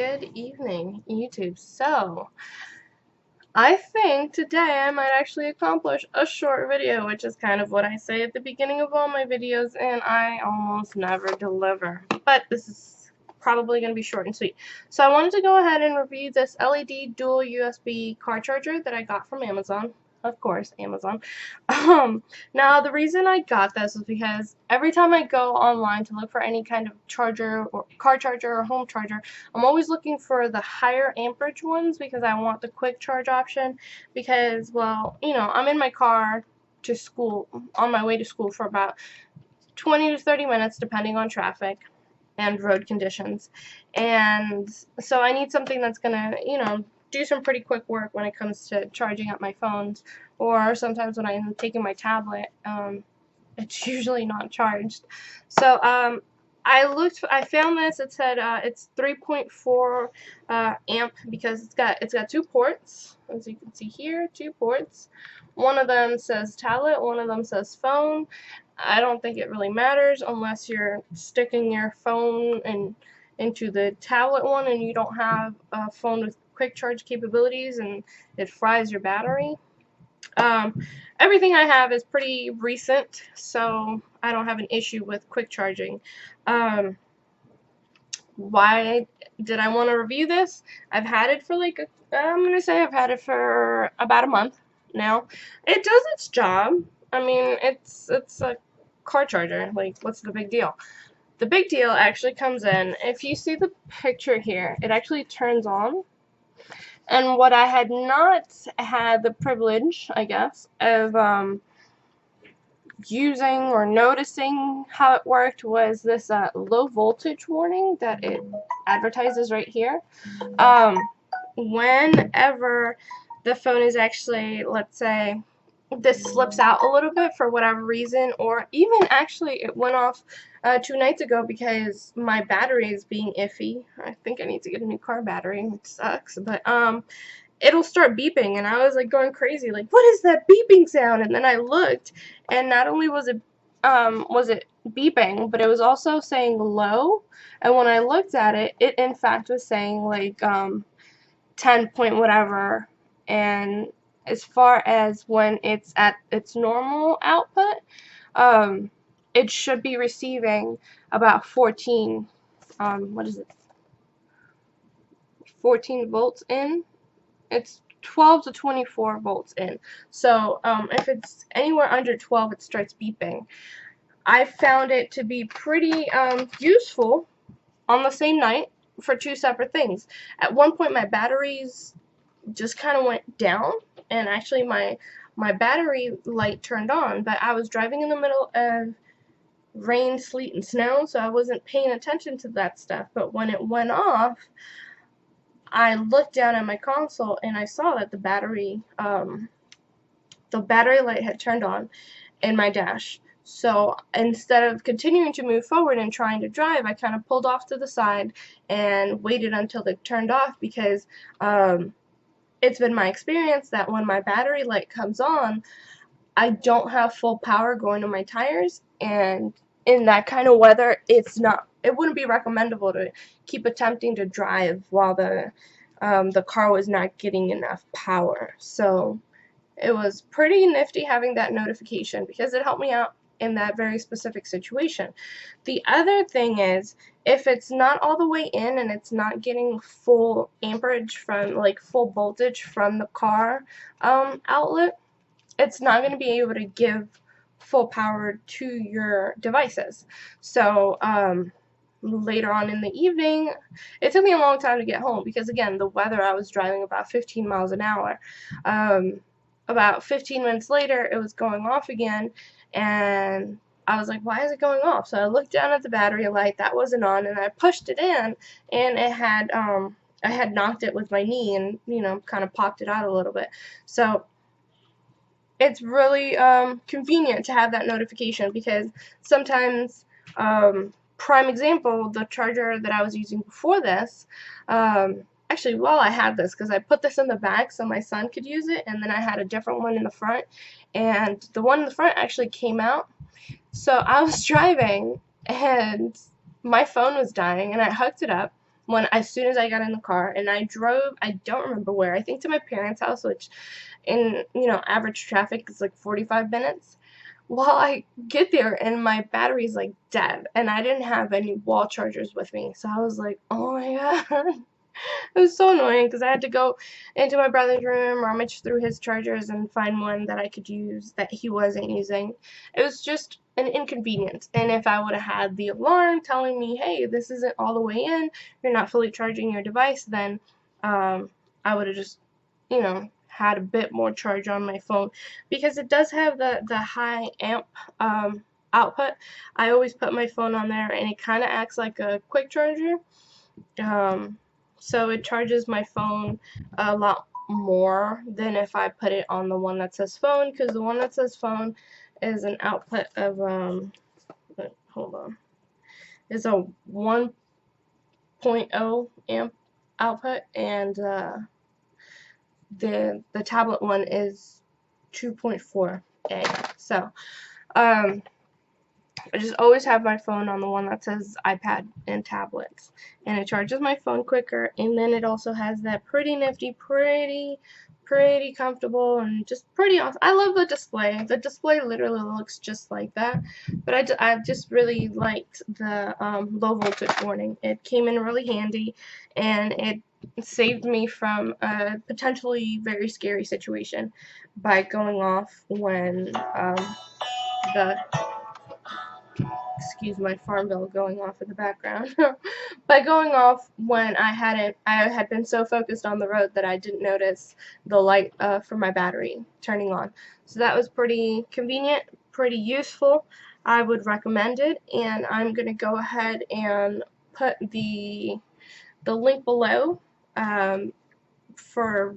Good evening, YouTube. So, I think today I might actually accomplish a short video, which is kind of what I say at the beginning of all my videos, and I almost never deliver. But this is probably going to be short and sweet. So I wanted to go ahead and review this LED dual USB car charger that I got from Amazon. Of course, Amazon. Now the reason I got this is because every time I go online to look for any kind of charger or car charger or home charger, I'm always looking for the higher amperage ones because I want the quick charge option because, well, I'm in my car to school, on my way to school for about 20 to 30 minutes depending on traffic and road conditions. And so I need something that's gonna, do some pretty quick work when it comes to charging up my phones, or sometimes when I'm taking my tablet, it's usually not charged. So I found this. It said it's 3.4 amp because it's got two ports, as you can see here, two ports. One of them says tablet, one of them says phone. I don't think it really matters unless you're sticking your phone into the tablet one and you don't have a phone with quick charge capabilities and it fries your battery. Everything I have is pretty recent, so I don't have an issue with quick charging. Why did I want to review this? I've had it for I'm going to say I've had it for about a month now. It does its job. I mean, it's a car charger. Like, what's the big deal? The big deal actually comes in, if you see the picture here, it actually turns on. And what I had not had the privilege, I guess, of using or noticing how it worked was this low voltage warning that it advertises right here. Whenever the phone is actually, let's say, this slips out a little bit for whatever reason, or even actually it went off 2 nights ago because my battery is being iffy. I think I need to get a new car battery, which sucks, but it'll start beeping, and I was like going crazy, like, what is that beeping sound? And then I looked, and not only was it beeping, but it was also saying low, and when I looked at it, it in fact was saying like 10 point whatever, and as far as when it's at its normal output, it should be receiving about 14, what is it, 14 volts in. It's 12 to 24 volts in. So if it's anywhere under 12, it starts beeping. I found it to be pretty useful on the same night for two separate things. At one point, my batteries just kind of went down, and actually my battery light turned on, but I was driving in the middle of rain, sleet, and snow, so I wasn't paying attention to that stuff. But when it went off, I looked down at my console and I saw that the battery light had turned on in my dash. So instead of continuing to move forward and trying to drive, I kind of pulled off to the side and waited until it turned off because it's been my experience that when my battery light comes on, I don't have full power going to my tires, and in that kind of weather, it wouldn't be recommendable to keep attempting to drive while the car was not getting enough power. So it was pretty nifty having that notification because it helped me out in that very specific situation. The other thing is, if it's not all the way in and it's not getting full amperage from, like, full voltage from the car outlet, it's not going to be able to give full power to your devices. So later on in the evening, it took me a long time to get home because, again, the weather, I was driving about 15 miles an hour. About 15 minutes later, it was going off again, and I was like, why is it going off? So I looked down at the battery light, that wasn't on, and I pushed it in, and it had I had knocked it with my knee and, kind of popped it out a little bit. So it's really convenient to have that notification because sometimes, prime example, the charger that I was using before this, actually, well, I had this because I put this in the back so my son could use it, and then I had a different one in the front, and the one in the front actually came out. So I was driving, and my phone was dying, and I hooked it up, when as soon as I got in the car, and I drove, I don't remember where, I think to my parents' house, which in, average traffic is like 45 minutes. Well, I get there and my battery's like dead, and I didn't have any wall chargers with me. So I was like, oh my god. It was so annoying because I had to go into my brother's room, rummage through his chargers, and find one that I could use that he wasn't using. It was just an inconvenience. And if I would have had the alarm telling me, hey, this isn't all the way in, you're not fully charging your device, then I would have just, had a bit more charge on my phone, because it does have the high amp output. I always put my phone on there, and it kind of acts like a quick charger. Um, so it charges my phone a lot more than if I put it on the one that says phone, because the one that says phone is an output of, hold on, is a 1.0 amp output, and the tablet one is 2.4 A. So, I just always have my phone on the one that says iPad and tablets, and it charges my phone quicker, and then it also has that pretty nifty, pretty comfortable, and just pretty awesome. I love the display. The display literally looks just like that, but I just really liked the low voltage warning. It came in really handy, and it saved me from a potentially very scary situation by going off when the excuse my farm bell going off in the background, by going off when I had been so focused on the road that I didn't notice the light for my battery turning on. So that was pretty convenient, pretty useful. I would recommend it, and I'm gonna go ahead and put the link below for,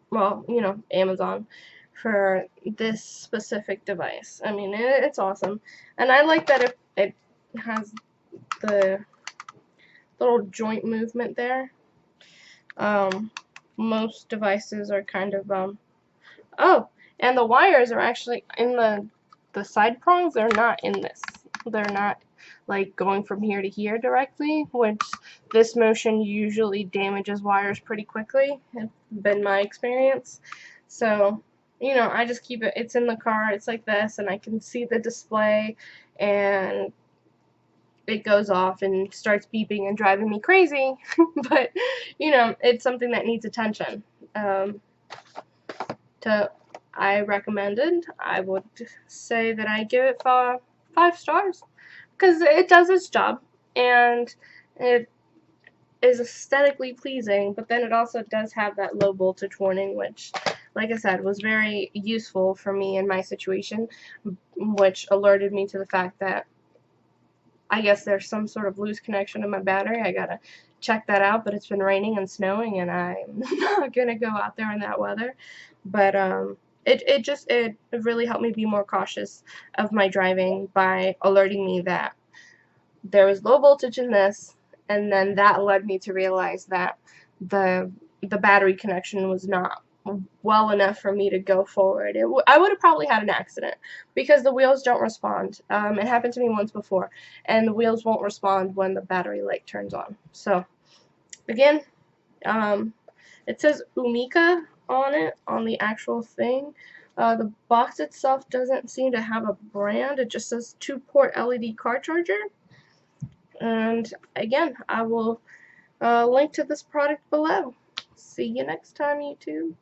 well, Amazon, for this specific device. I mean, it's awesome, and I like that it has the little joint movement there. Most devices are kind of oh, and the wires are actually in the side prongs. They're not in this. They're not like going from here to here directly, which this motion usually damages wires pretty quickly. It's been my experience. So, I just keep it, it's in the car, it's like this, and I can see the display, and it goes off and starts beeping and driving me crazy. But, it's something that needs attention. I recommended. I would say that I give it 5 stars, because it does its job, and it is aesthetically pleasing, but then it also does have that low voltage warning, which, like I said, was very useful for me in my situation, which alerted me to the fact that I guess there's some sort of loose connection in my battery. I gotta check that out, but it's been raining and snowing, and I'm not gonna go out there in that weather. But it really helped me be more cautious of my driving by alerting me that there was low voltage in this, and then that led me to realize that the battery connection was not well enough for me to go forward. I would have probably had an accident, because the wheels don't respond. It happened to me once before, and the wheels won't respond when the battery light turns on. So, again, it says Umika on it, on the actual thing. The box itself doesn't seem to have a brand. It just says 2-port LED car charger. And again, I will link to this product below. See you next time, YouTube.